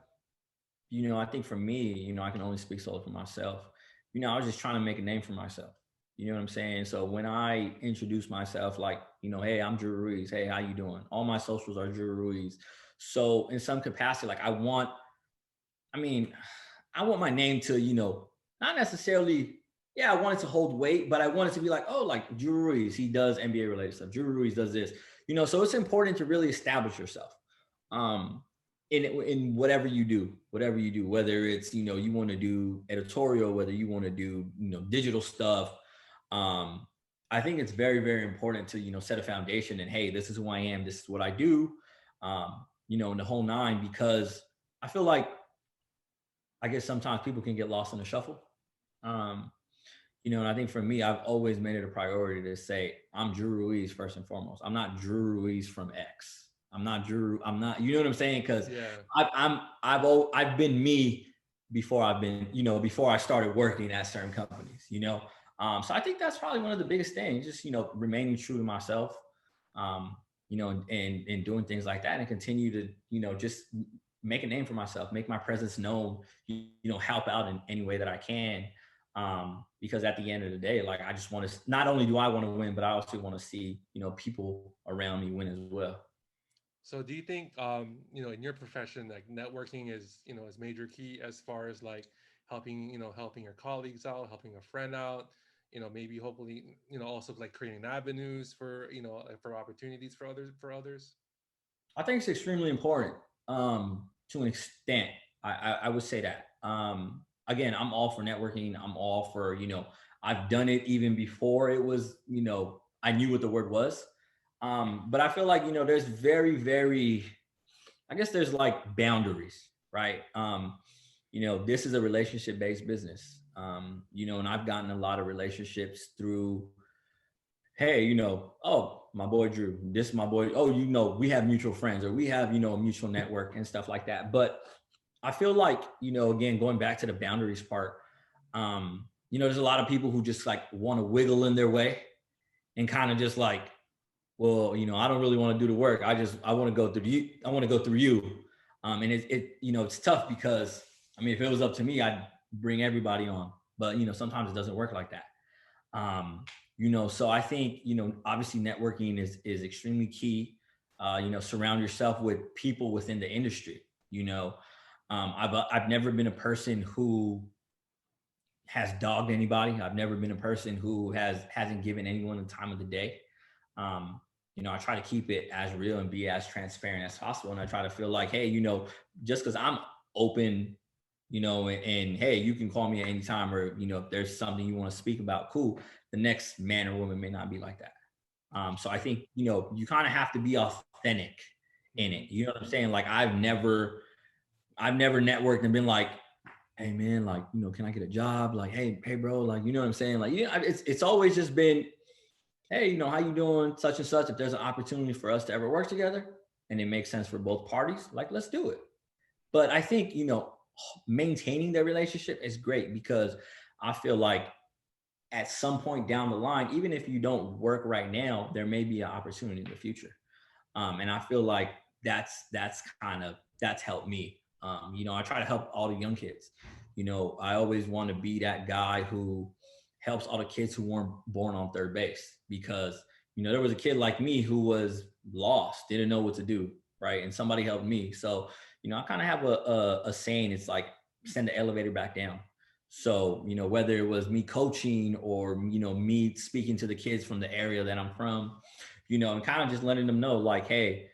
Speaker 8: I think for me, I can only speak solely for myself. I was just trying to make a name for myself. You know what I'm saying? So when I introduce myself, like, hey, I'm Drew Ruiz. Hey, how you doing? All my socials are Drew Ruiz. So in some capacity, like I want my name to, not necessarily, I want it to hold weight, but I want it to be like, oh, like Drew Ruiz, he does NBA related stuff. Drew Ruiz does this, so it's important to really establish yourself. In whatever you do, whether it's, you want to do editorial, whether you want to do, digital stuff. I think it's very, very important to, set a foundation and, hey, this is who I am. This is what I do. In the whole 9, because I feel like, I guess sometimes people can get lost in the shuffle. You know, and I think for me, I've always made it a priority to say I'm Drew Ruiz first and foremost. I'm not Drew Ruiz from X. I'm not Drew. I'm not. You know what I'm saying? Because
Speaker 7: Yeah.
Speaker 8: I've been me before I've been, you know, before I started working at certain companies. You know, so I think that's probably one of the biggest things. Just, you know, remaining true to myself. You know, and doing things like that, and continue to, you know, just make a name for myself, make my presence known. You know, help out in any way that I can. Because at the end of the day, like, I just want to, not only do I want to win, but I also want to see, you know, people around me win as well.
Speaker 7: So do you think, you know, in your profession, like networking is, you know, is major key as far as like helping, you know, helping your colleagues out, helping a friend out, you know, maybe hopefully, you know, also like creating avenues for, you know, for opportunities for others?
Speaker 8: I think it's extremely important, to an extent. I would say that. Again, I'm all for networking. I'm all for, you know, I've done it even before it was, you know, I knew what the word was. But I feel like, you know, there's very, very, I guess there's like boundaries, right? You know, this is a relationship based business. You know, and I've gotten a lot of relationships through, hey, you know, oh, my boy Drew, this is my boy. Oh, you know, we have mutual friends, or we have, you know, a mutual network and stuff like that. But I feel like, you know, again, going back to the boundaries part, you know, there's a lot of people who just like want to wiggle in their way and kind of just like, well, you know, I don't really want to do the work. I want to go through you. I want to go through you. And you know, it's tough because, I mean, if it was up to me, I'd bring everybody on, but, you know, sometimes it doesn't work like that. You know, so I think, you know, obviously networking is extremely key. You know, surround yourself with people within the industry. You know, I've never been a person who has dogged anybody. I've never been a person who hasn't given anyone the time of the day. Um, you know, I try to keep it as real and be as transparent as possible. And I try to feel like, hey, you know, just because I'm open, you know, and hey, you can call me at any time, or, you know, if there's something you want to speak about, cool. The next man or woman may not be like that. So I think, you know, you kind of have to be authentic in it. You know what I'm saying? Like, I've never networked and been like, hey man, like, you know, can I get a job? Like, hey bro, like, you know what I'm saying? Like, yeah, it's always just been, hey, you know, how you doing? Such and such. If there's an opportunity for us to ever work together and it makes sense for both parties, like, let's do it. But I think, you know, maintaining their relationship is great, because I feel like at some point down the line, even if you don't work right now, there may be an opportunity in the future. And I feel like that's helped me. You know, I try to help all the young kids. You know, I always want to be that guy who helps all the kids who weren't born on third base, because, you know, there was a kid like me who was lost, didn't know what to do, right? And somebody helped me. So, you know, I kind of have a saying. It's like, send the elevator back down. So, you know, whether it was me coaching or, you know, me speaking to the kids from the area that I'm from, you know, and kind of just letting them know, like, hey,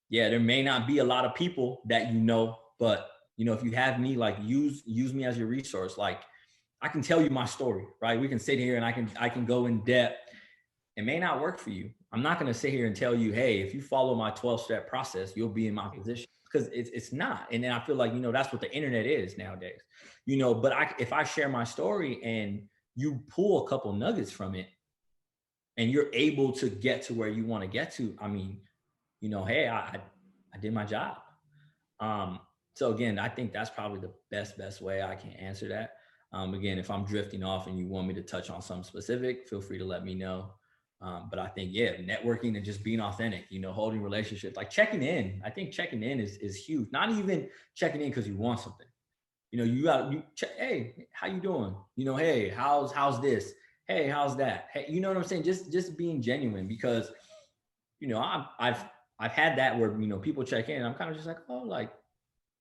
Speaker 8: yeah, there may not be a lot of people that, you know, but, you know, if you have me, like, use me as your resource. Like, I can tell you my story, right? We can sit here and I can go in depth. It may not work for you. I'm not going to sit here and tell you, hey, if you follow my 12-step process, you'll be in my position, because it's not. And then I feel like, you know, that's what the internet is nowadays, you know. But if I share my story and you pull a couple nuggets from it and you're able to get to where you want to get to, I mean, you know, hey, I did my job. So again, I think that's probably the best way I can answer that. Again, if I'm drifting off and you want me to touch on something specific, feel free to let me know. But I think, yeah, networking and just being authentic, you know, holding relationships, like checking in. I think checking in is huge. Not even checking in because you want something. You know, you check, hey, how you doing? You know, hey, how's this? Hey, how's that? Hey, you know what I'm saying? Just being genuine, because, you know, I've had that where, you know, people check in and I'm kind of just like, oh, like,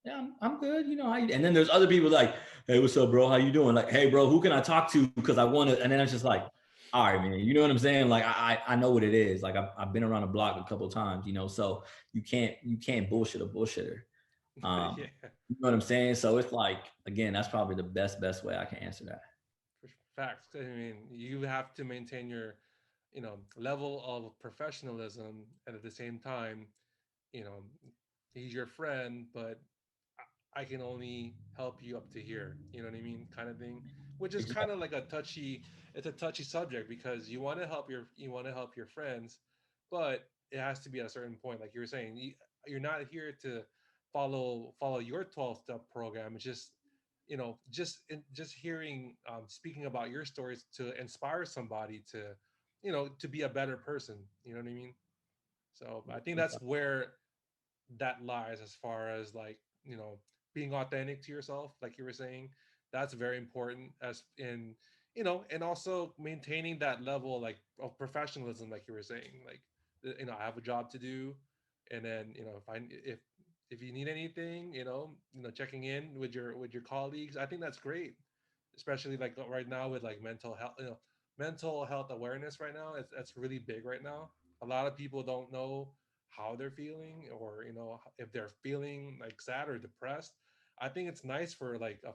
Speaker 8: yeah, I'm good. You know, how you? And then there's other people like, hey, what's up, bro? How you doing? Like, hey, bro, who can I talk to? Because I want to. And then it's just like, all right, man. You know what I'm saying? Like, I know what it is. Like, I've been around the block a couple of times. You know, so you can't bullshit a bullshitter.
Speaker 7: Yeah.
Speaker 8: You know what I'm saying? So it's like, again, that's probably the best way I can answer that.
Speaker 7: Facts. I mean, you have to maintain your, you know, level of professionalism, and at the same time, you know, he's your friend, but I can only help you up to here. You know what I mean, kind of thing. which is kind of like it's a touchy subject because you want to help your friends, but it has to be at a certain point. Like you were saying, you're not here to follow your 12-step program. It's just just hearing speaking about your stories to inspire somebody to to be a better person. You know what I mean? So I think that's where that lies, as far as like being authentic to yourself, like you were saying. That's very important, as in and also maintaining that level like of professionalism, like you were saying. Like I have a job to do, and then if you need anything, checking in with your colleagues. I think that's great, especially like right now with like mental health awareness right now. That's really big right now. A lot of people don't know how they're feeling, or if they're feeling like sad or depressed. I think it's nice for like a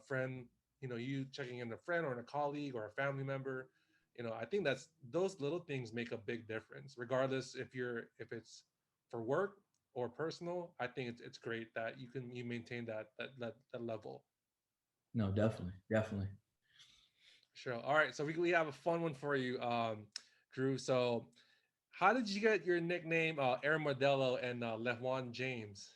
Speaker 7: friend, you checking in a friend or a colleague or a family member. I think that's those little things make a big difference, regardless if it's for work or personal. I think it's great that you maintain that level.
Speaker 8: No, definitely.
Speaker 7: Sure. All right, so we have a fun one for you, Drew. So how did you get your nickname Air Modelo and LeJuan James?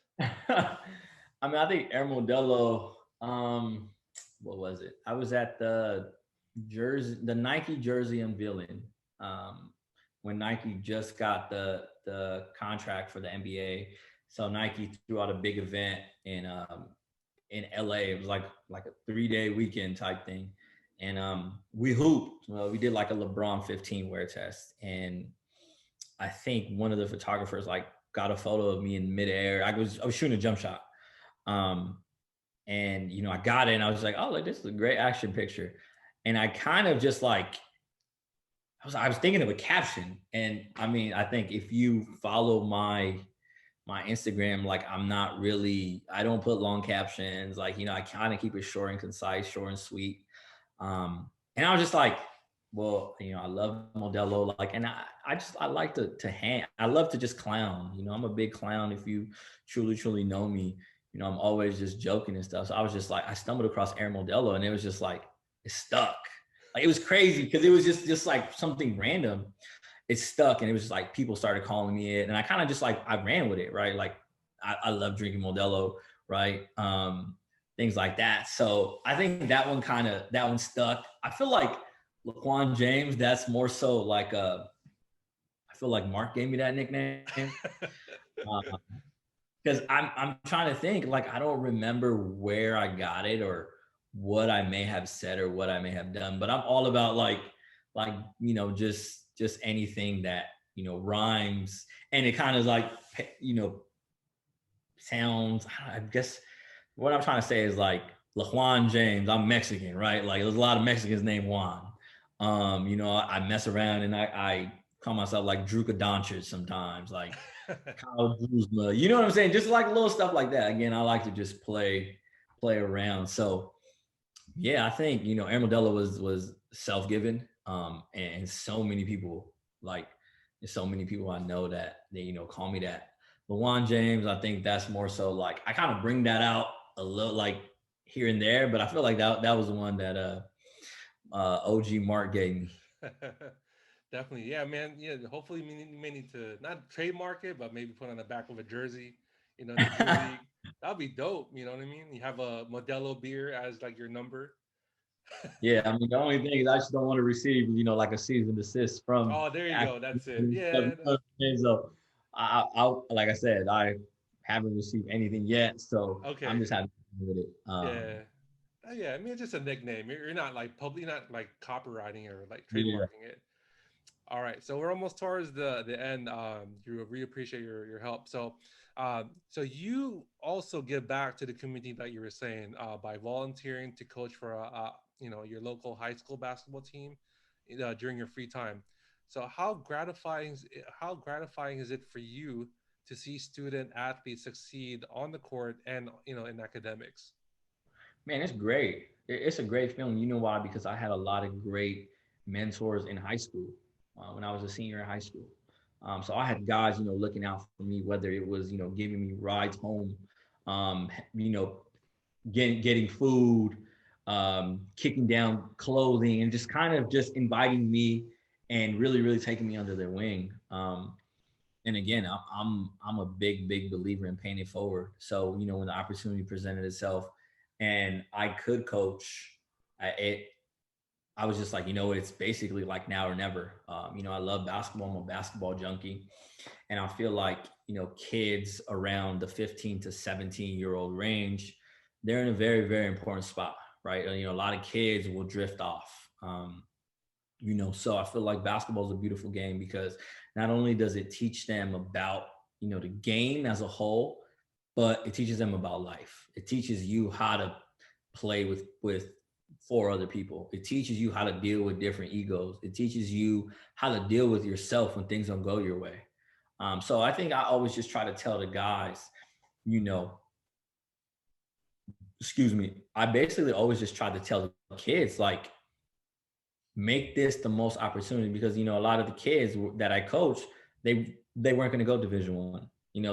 Speaker 8: I mean, I think Air Modelo, what was it? I was at the Nike jersey unveiling, when Nike just got the contract for the NBA. So Nike threw out a big event in LA. It was like a 3-day weekend type thing. And we hooped. Well, we did like a LeBron 15 wear test. And I think one of the photographers like got a photo of me in midair. I was shooting a jump shot. And I got it and I was like, oh, like this is a great action picture. And I kind of just like, I was thinking of a caption. And I mean, I think if you follow my Instagram, like I don't put long captions. Like, I kind of keep it short and concise, short and sweet. And I was just like, well, I love Modelo, like, and I like to hang. I love to just clown. I'm a big clown. If you truly know me, I'm always just joking and stuff. So I was just like, I stumbled across Air Modelo, and it was just like, it stuck. Like, it was crazy because it was just like something random. It stuck, and it was just like people started calling me it, and I kind of just like I ran with it, right? Like I love drinking Modelo, right? Things like that. So I think that one stuck. I feel like LeJuan James, that's more so like I feel like Mark gave me that nickname. Because I'm trying to think, like, I don't remember where I got it or what I may have said or what I may have done, but I'm all about like just anything that rhymes, and it kind of like sounds. I guess what I'm trying to say is like LeJuan James. I'm Mexican, right? Like there's a lot of Mexicans named Juan. I mess around and I call myself like Drew Doncic sometimes, like Kyle Kuzma. You know what I'm saying? Just like little stuff like that. Again, I like to just play around. So yeah, I think Air Modelo was self-given, and so many people I know that they call me that. LeJuan James, I think that's more so like I kind of bring that out a little like here and there, but I feel like that was the one that OG Mark gave me.
Speaker 7: Definitely. Yeah, man. Yeah, hopefully you may need to not trademark it, but maybe put on the back of a jersey, the jersey. That'd be dope. You know what I mean? You have a Modelo beer as like your number.
Speaker 8: Yeah, I mean, the only thing is I just don't want to receive, like a cease and desist from.
Speaker 7: Oh, there you go. That's it. Yeah.
Speaker 8: So I like I said, I haven't received anything yet, so okay. I'm just happy with it.
Speaker 7: Yeah. I mean, it's just a nickname. You're not like publicly, not like copywriting or like trademarking it. All right, so we're almost towards the end. You really appreciate your help. So you also give back to the community that you were saying by volunteering to coach for your local high school basketball team during your free time. So how gratifying is it for you to see student athletes succeed on the court and in academics?
Speaker 8: Man, it's great. It's a great feeling. You know why? Because I had a lot of great mentors in high school. When I was a senior in high school. So I had guys, looking out for me, whether it was, giving me rides home, getting food, kicking down clothing and just kind of just inviting me and really, really taking me under their wing. And again, I'm a big believer in paying it forward. So, when the opportunity presented itself and I could coach, I was just like, it's basically like now or never. I love basketball. I'm a basketball junkie. And I feel like, kids around the 15 to 17-year-old range, they're in a very, very important spot, right? A lot of kids will drift off. So I feel like basketball is a beautiful game because not only does it teach them about, the game as a whole, but it teaches them about life. It teaches you how to play with for other people. It teaches you how to deal with different egos. It teaches you how to deal with yourself when things don't go your way. So I think I always just try to tell the guys, I basically always just try to tell the kids, like, make this the most opportunity because, a lot of the kids that I coach, they weren't going to go Division I.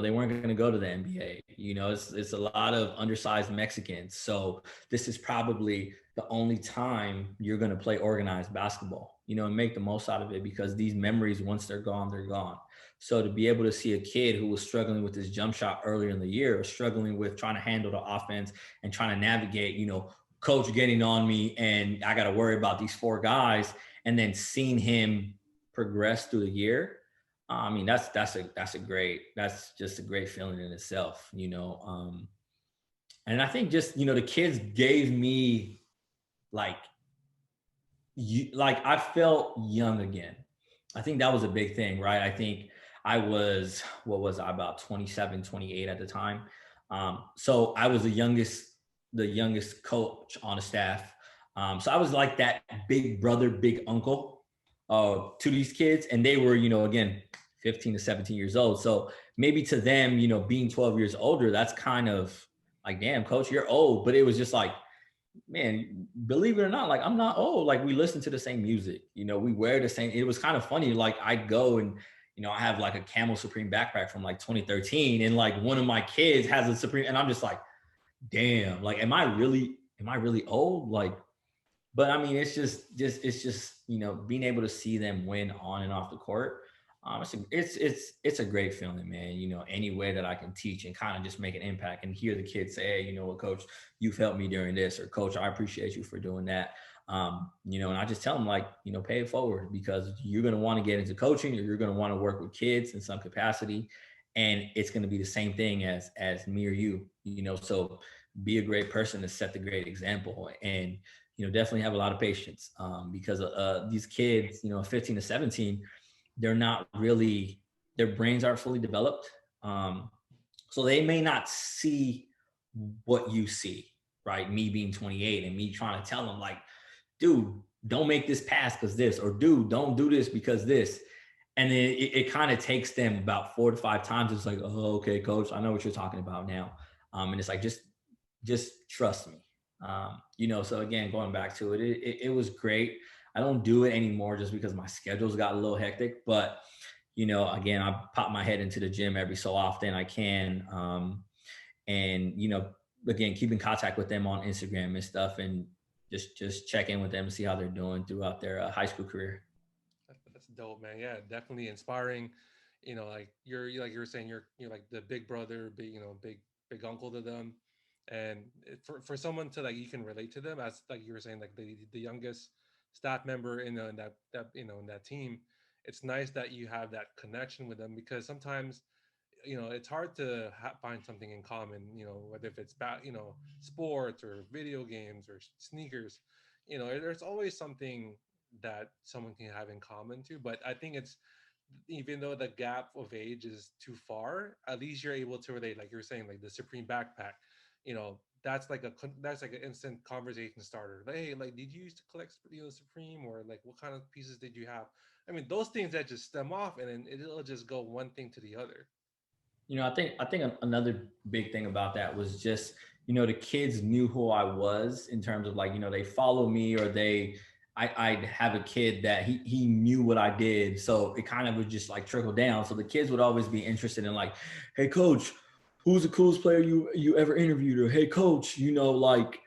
Speaker 8: They weren't going to go to the NBA. It's a lot of undersized Mexicans. So this is probably the only time you're going to play organized basketball, and make the most out of it because these memories, once they're gone, they're gone. So to be able to see a kid who was struggling with his jump shot earlier in the year or struggling with trying to handle the offense and trying to navigate, coach getting on me and I got to worry about these 4 guys and then seeing him progress through the year. I mean, that's just a great feeling in itself, and I think just, the kids gave me like I felt young again. I think that was a big thing, right? I think I was, about 27, 28 at the time. So I was the youngest coach on the staff. So I was like that big brother, big uncle to these kids. And they were, again, 15 to 17 years old. So maybe to them, being 12 years older, that's kind of like, damn, coach, you're old. But it was just like, man, believe it or not, like I'm not old. Like we listen to the same music, we wear the same. It was kind of funny. Like I'd go and, I have like a Camel Supreme backpack from like 2013. And like one of my kids has a Supreme and I'm just like, damn, like, am I really old? Like, but I mean, it's just, being able to see them win on and off the court. It's a great feeling, man. Any way that I can teach and kind of just make an impact and hear the kids say, hey, you know what, coach, you've helped me during this, or coach, I appreciate you for doing that. And I just tell them like, pay it forward because you're going to want to get into coaching or you're going to want to work with kids in some capacity. And it's going to be the same thing as me or you, so be a great person to set the great example and, definitely have a lot of patience because these kids, 15 to 17, they're not really, their brains aren't fully developed. So they may not see what you see, right? Me being 28 and me trying to tell them like, dude, don't make this pass because this, or dude, don't do this because this. And then it kind of takes them about 4 to 5 times. It's like, oh, okay, coach, I know what you're talking about now. And it's like, just trust me. So again, going back to it, it was great. I don't do it anymore just because my schedule's got a little hectic, but, again, I pop my head into the gym every so often I can. And, again, keep in contact with them on Instagram and stuff and just check in with them and see how they're doing throughout their high school career.
Speaker 7: That's dope, man. Yeah, definitely inspiring. Like you're saying, you're like the big brother, big uncle to them. And for someone to like, you can relate to them as like you were saying, like the youngest staff member in that team. It's nice that you have that connection with them because sometimes, it's hard to find something in common, whether if it's sports or video games or sneakers, there's always something that someone can have in common too. But I think it's, even though the gap of age is too far, at least you're able to relate. Like you were saying, like the Supreme backpack, that's like an instant conversation starter. Like, hey, like, did you used to collect, Supreme, or like, what kind of pieces did you have? I mean, those things that just stem off, and then it'll just go one thing to the other.
Speaker 8: I think another big thing about that was just, the kids knew who I was in terms of like, they follow me, or I'd have a kid that he knew what I did. So it kind of would just like trickle down. So the kids would always be interested in like, hey, coach, who's the coolest player you ever interviewed? Or, hey, coach, like,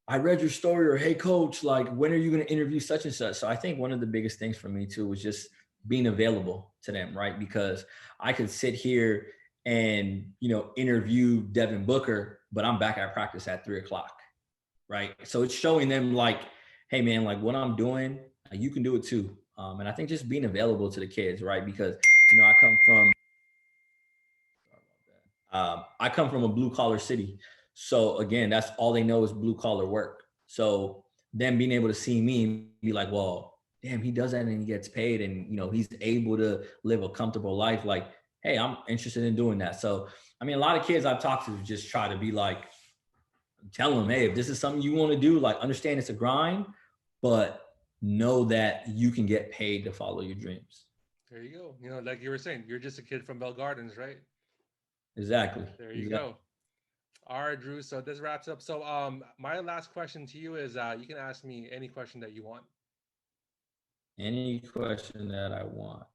Speaker 8: I read your story, or hey coach, like when are you going to interview such and such? So I think one of the biggest things for me too was just being available to them, right? Because I could sit here and, interview Devin Booker, but I'm back at practice at 3:00, right? So it's showing them like, hey man, like what I'm doing, you can do it too. And I think just being available to the kids, right? Because, I come from a blue collar city. So again, that's all they know is blue collar work. So them being able to see me and be like, well, damn, he does that and he gets paid and, he's able to live a comfortable life. Like, hey, I'm interested in doing that. So, I mean, a lot of kids I've talked to just try to be like, tell them, hey, if this is something you want to do, like understand it's a grind, but know that you can get paid to follow your dreams.
Speaker 7: There you go. Like you were saying, you're just a kid from Bell Gardens, right?
Speaker 8: Exactly.
Speaker 7: There you go. All right, Drew. So this wraps up. So my last question to you is you can ask me any question that you want.
Speaker 8: Any question that I want.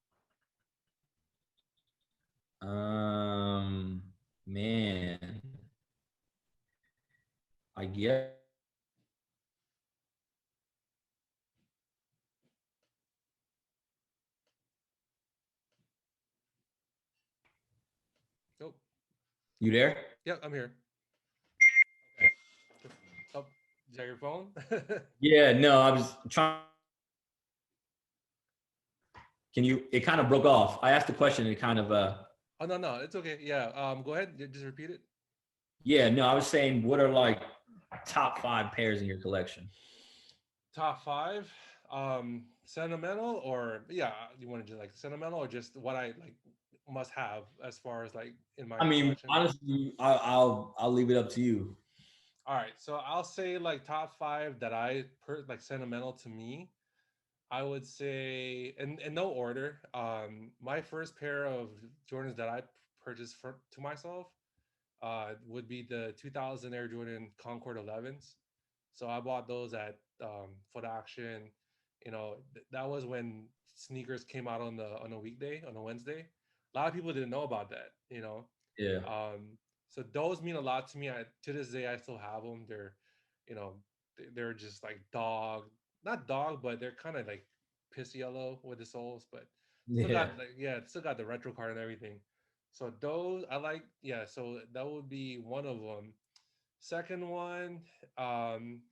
Speaker 8: Man. I guess.
Speaker 7: Oh,
Speaker 8: You there?
Speaker 7: yeah, I'm here. Oh, is that your phone?
Speaker 8: Yeah, no, I was trying. It kind of broke off. I asked the question and it kind of,
Speaker 7: Oh, no, it's okay. Yeah, go ahead. Just repeat it.
Speaker 8: yeah, no, I was saying, what are like top 5 pairs in your collection?
Speaker 7: Top 5, sentimental or yeah, you want to do like sentimental or just what I like must have as far as like in my
Speaker 8: I mean,
Speaker 7: collection?
Speaker 8: honestly, I'll leave it up to you.
Speaker 7: All right, so I'll say like top 5 that like sentimental to me. I would say in no order. My first pair of Jordans that I purchased to myself would be the 2000 Air Jordan Concord 11s. So I bought those at Foot Action. That was when sneakers came out on a weekday, on a Wednesday. A lot of people didn't know about that.
Speaker 8: Yeah.
Speaker 7: So those mean a lot to me. To this day, I still have them. You know, they're just like not dog, but they're kind of like piss yellow with the soles, but still
Speaker 8: Yeah.
Speaker 7: got still got the retro card and everything. So those I like. Yeah, so that would be one of them. Second one, um,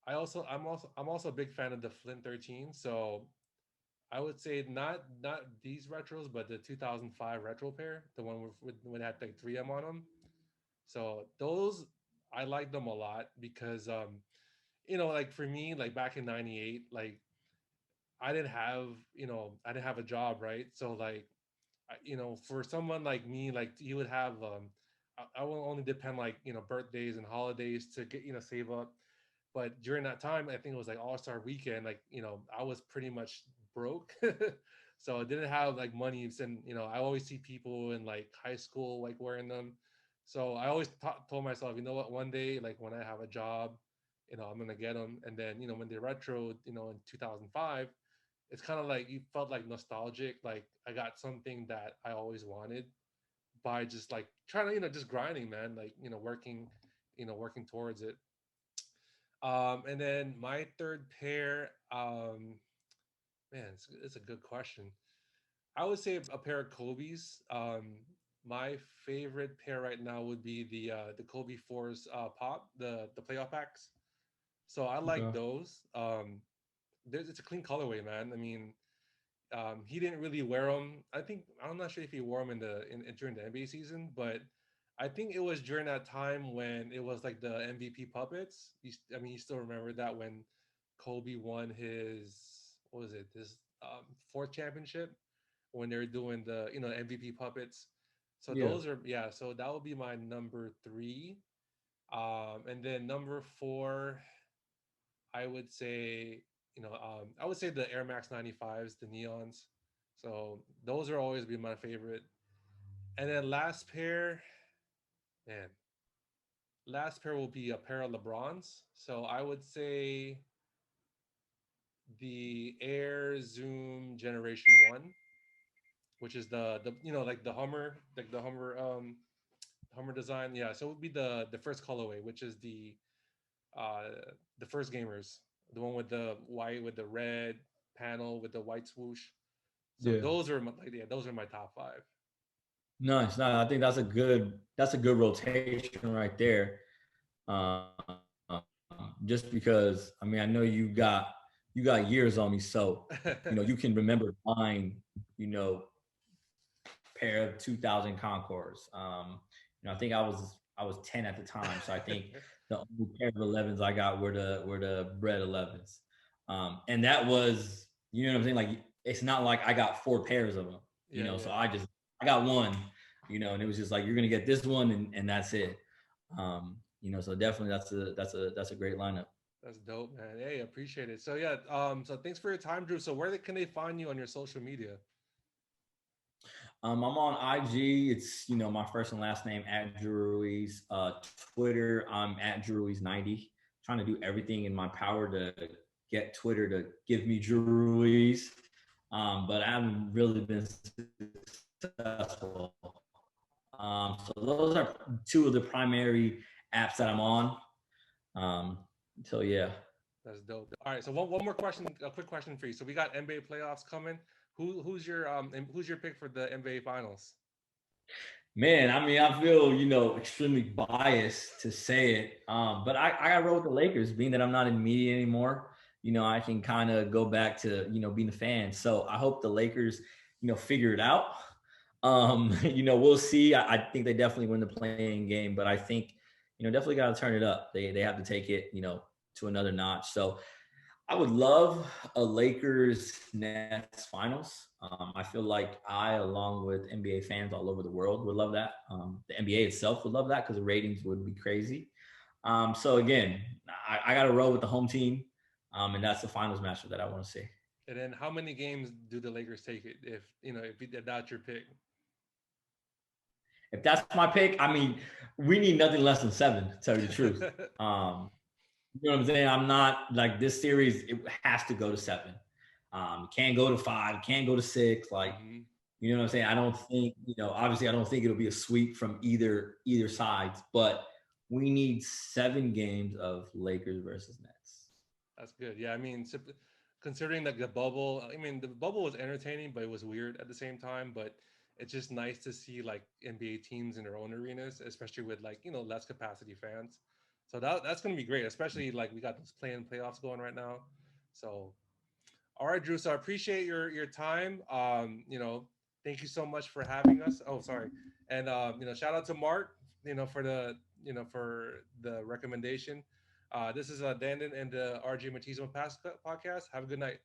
Speaker 7: I'm also a big fan of the Flint 13. So I would say not these retros, but the 2005 retro pair, the one with had like 3M on them. So those I like them a lot because like for me, like back in '98, like I didn't have a job, right? So like for someone like me, like you would have I will only depend like birthdays and holidays to get save up. But during that time, I think it was like All-Star weekend, like I was pretty much broke. So I didn't have like money, and I always see people in like high school like wearing them. So I always told myself, you know what, one day like when I have a job, I'm gonna get them. And then when they retro, in 2005, it's kind of like you felt like nostalgic, like I got something that I always wanted by just like trying to just grinding, man, like working, working towards it. And then my third pair, man, it's a good question. I would say a pair of Kobe's. My favorite pair right now would be the Kobe Force Pop, the playoff packs. So I like
Speaker 8: Okay.
Speaker 7: those. It's a clean colorway, man. I mean, he didn't really wear them. I'm not sure if he wore them during the NBA season, but I think it was during that time when it was like the MVP puppets. You still remember that when Kobe won his what was it his fourth championship when they were doing the MVP puppets. So
Speaker 8: Yeah.
Speaker 7: those are yeah. So that would be my number 3, and then number 4. I would say, I would say the Air Max 95s, the neons. So those are always been my favorite. And then man, last pair will be a pair of LeBrons. So I would say the Air Zoom Generation 1, which is the like the Hummer, like the Hummer design. Yeah, so it would be the first colorway, which is the the first gamers, the one with the white with the red panel with the white swoosh. So
Speaker 8: Yeah.
Speaker 7: those are those are my top 5.
Speaker 8: Nice. No, I think that's a good rotation right there. Just because I mean I know you got years on me, so you can remember buying pair of 2000 Concords. I think I was 10 at the time, so I think the only pair of 11s I got were the Bread 11s, and that was what I'm saying. Like it's not like I got 4 pairs of them, so I got one, and it was just like you're gonna get this one and that's it. So definitely that's a great lineup.
Speaker 7: That's dope, man. Hey, appreciate it. So yeah, so thanks for your time, Drew. So where can they find you on your social media?
Speaker 8: I'm on IG. It's my first and last name at Drew Ruiz. Twitter, I'm at Drew Ruiz 90. Trying to do everything in my power to get Twitter to give me Drew Ruiz, but I haven't really been successful. So those are 2 of the primary apps that I'm on. So yeah.
Speaker 7: That's dope. All right, so one more question, a quick question for you. So we got NBA playoffs coming. Who's your pick for the NBA finals?
Speaker 8: Man, I mean, I feel extremely biased to say it, but I got to roll with the Lakers, being that I'm not in media anymore. I can kind of go back to being a fan. So I hope the Lakers figure it out. We'll see. I think they definitely win the playing game, but I think definitely got to turn it up. They have to take it to another notch. So I would love a Lakers Nets finals. I feel like along with NBA fans all over the world, would love that. The NBA itself would love that because the ratings would be crazy. So again, I got to roll with the home team, and that's the finals matchup that I want to see.
Speaker 7: And then, how many games do the Lakers take it if that's your pick?
Speaker 8: If that's my pick, I mean, we need nothing less than 7, to tell you the truth. You know what I'm saying? I'm not like this series. It has to go to 7. Can't go to 5. Can't go to 6. Like, you know what I'm saying? I don't think obviously, I don't think it'll be a sweep from either sides. But we need 7 games of Lakers versus Nets.
Speaker 7: That's good. Yeah, I mean, considering like the bubble, I mean, the bubble was entertaining, but it was weird at the same time. But it's just nice to see like NBA teams in their own arenas, especially with like less capacity fans. So that's going to be great, especially like we got those playoffs going right now. So, all right, Drew. So I appreciate your time. Thank you so much for having us. Oh, sorry. And shout out to Mark, for the recommendation. This is Dandin and the RJ Machismo Podcast. Have a good night.